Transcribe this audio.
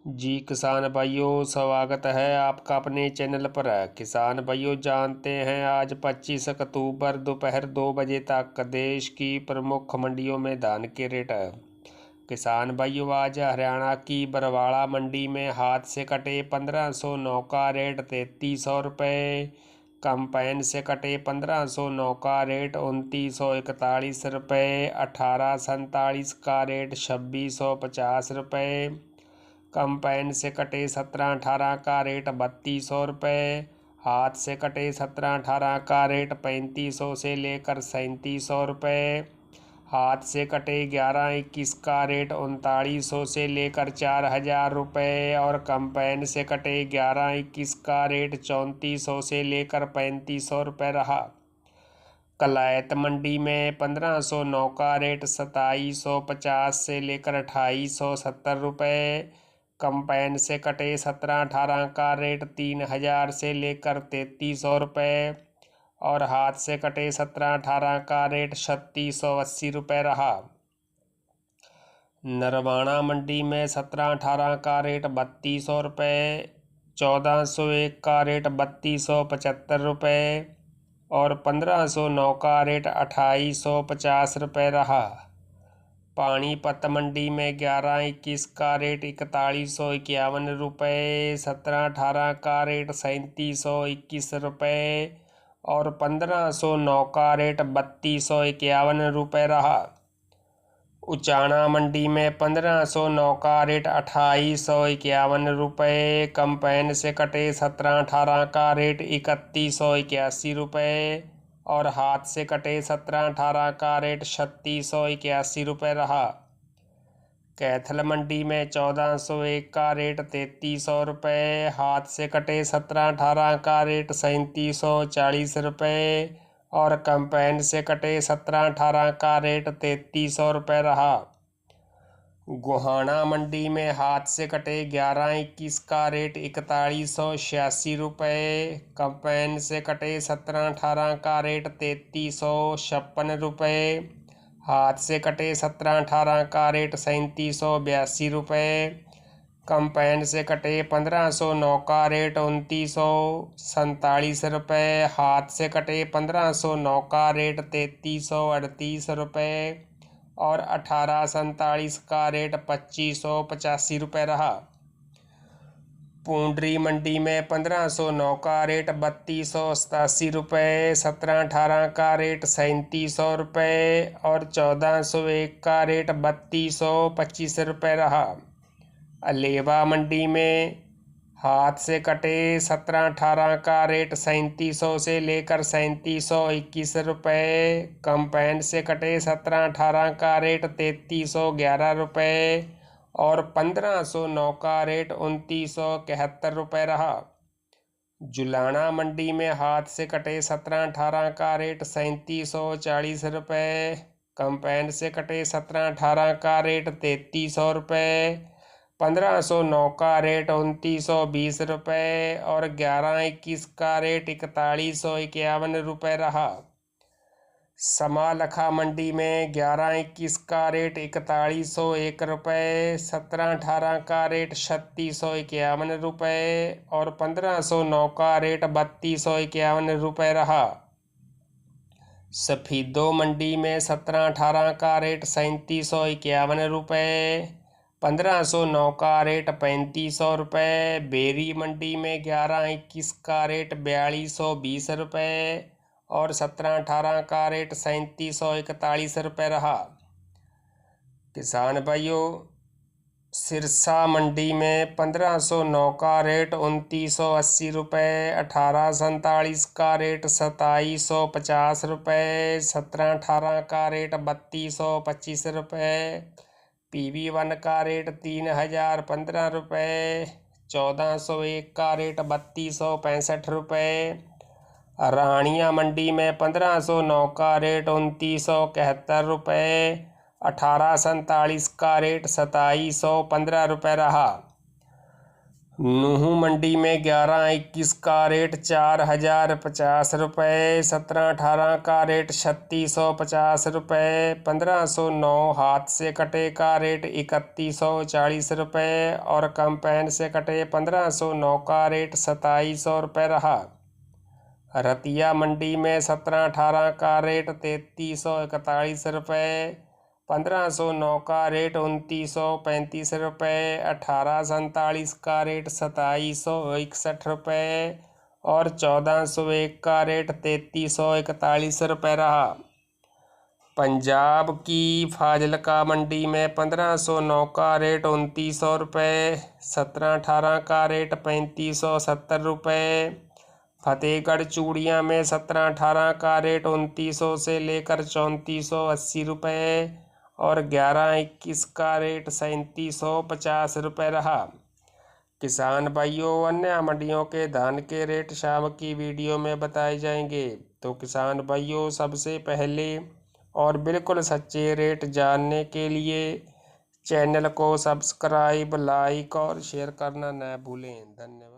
जी किसान भाइयों, स्वागत है आपका अपने चैनल पर। किसान भाइयों, जानते हैं आज 25 अक्टूबर दोपहर 2 बजे तक देश की प्रमुख मंडियों में धान के रेट है। किसान भाइयों, आज हरियाणा की बरवाड़ा मंडी में हाथ से कटे 1509 का रेट 3300 रुपये, कंपाइन से कटे 1509 का रेट 2941 रुपये, 1847 का रेट 2650 रुपये, कंपाइन से कटे 1718 का रेट 3200 रुपये, हाथ से कटे 1718 का रेट 3500 से लेकर 3700 रुपये, हाथ से कटे 1121 का रेट 3900 से लेकर 4000 रुपये और कंपाइन से कटे 1121 का रेट 3400 से लेकर 3500 रुपये रहा। कलायत मंडी में 1509 का रेट 2750 से लेकर 2870 रुपये, कंपाइन से कटे 1718 का रेट 3000 से लेकर 3300 रुपये और हाथ से कटे 1718 का रेट 3680 रुपये रहा। नरवाना मंडी में 1718 का रेट 3200 रुपये, 1401 का रेट 3275 रुपये और 1509 का रेट 2850 रुपये रहा। पानीपत मंडी में 1121 का रेट 4151 रुपये, 1718 का रेट 3721 रुपये और 1509 का रेट 3251 रुपये रहा। उचाना मंडी में 1509 का रेट 2851 रुपये, कंपाइन से कटे 1718 का रेट 3181 रुपये और हाथ से कटे 1718 का रेट 3681 रुपये रहा। कैथल मंडी में 1401 का रेट 3300 रुपये, हाथ से कटे 1718 का रेट 3740 रुपये और कंपाइन से कटे 1718 का रेट 3300 रुपये रहा। गोहाना मंडी में हाथ से कटे 1121 का रेट 4186 रुपये, कंपाइन से कटे 1718 का रेट 3356 रुपये, हाथ से कटे 1718 का रेट 3782 रुपये, कंपाइन से कटे 1509 का रेट 2947 रुपये, हाथ से कटे 1509 का रेट 3338 रुपये और 1847 का रेट 2585 रुपये रहा। पूंडरी मंडी में 1509 का रेट 3287 रुपये, 1718 का रेट 3700 रुपये और 1401 का रेट 3225 रुपये रहा। अलेवा मंडी में हाथ से कटे 1718 का रेट 3700 से लेकर 3721 रुपये, कंपाइन से कटे 1718 का रेट 3311 रुपये और 1509 का रेट 2971 रुपये रहा। जुलाना मंडी में हाथ से कटे 1718 का रेट 3740 रुपये, कंपाइन से कटे 1718 का रेट 3300 रुपये, 1509 का रेट 2920 रुपये और 1121 का रेट 4151 रुपये रहा। समालखा मंडी में 1121 का रेट 4101 रुपये, 1718 का रेट 3651 रुपये और 1509 का रेट 3251 रुपये रहा। सफीदो मंडी में 1718 का रेट 3751 रुपये, 1509 का रेट 3500 रुपये। बेरी मंडी में 1121 का रेट 4220 रुपये और 1718 का रेट 3741 रुपये रहा। किसान भाइयों, सिरसा मंडी में 1509 का रेट 2980 रुपये, 1847 का रेट 2750 रुपये, 1718 का रेट 3225 रुपये, PB1 का रेट 3015 रुपये, 1401 का रेट 3265 रुपये। रानिया मंडी में 1509 का रेट 2971 रुपये, 1847 का रेट 2715 रुपये रहा। नूहू मंडी में 11-21 का रेट 4,050 रुपये, 17-18 का रेट 3,650 रुपये, 1,509 हाथ से कटे का रेट 3,140 रुपये और कंपाइन से कटे 1,509 का रेट 2,700 रुपये रहा। रतिया मंडी में 17-18 का रेट 3,341 रुपये, 1,509 का रेट 2,935 रुपये, 1847 का रेट 2,761 रुपये और 1,401 का रेट 3,341 रुपये रहा। पंजाब की फाजिलका मंडी में 1,509 का रेट 2,900 रुपये, 17-18 का रेट 3,570 रुपये। फतेहगढ़ चूड़ियाँ में 17-18 का रेट 2,900 से लेकर 3,480 रुपये और 11-21 का रेट 3,750 रुपये रहा। किसान भाइयों, अन्य मंडियों के धान के रेट शाम की वीडियो में बताए जाएंगे। तो किसान भाइयों, सबसे पहले और बिल्कुल सच्चे रेट जानने के लिए चैनल को सब्सक्राइब, लाइक और शेयर करना न भूलें। धन्यवाद।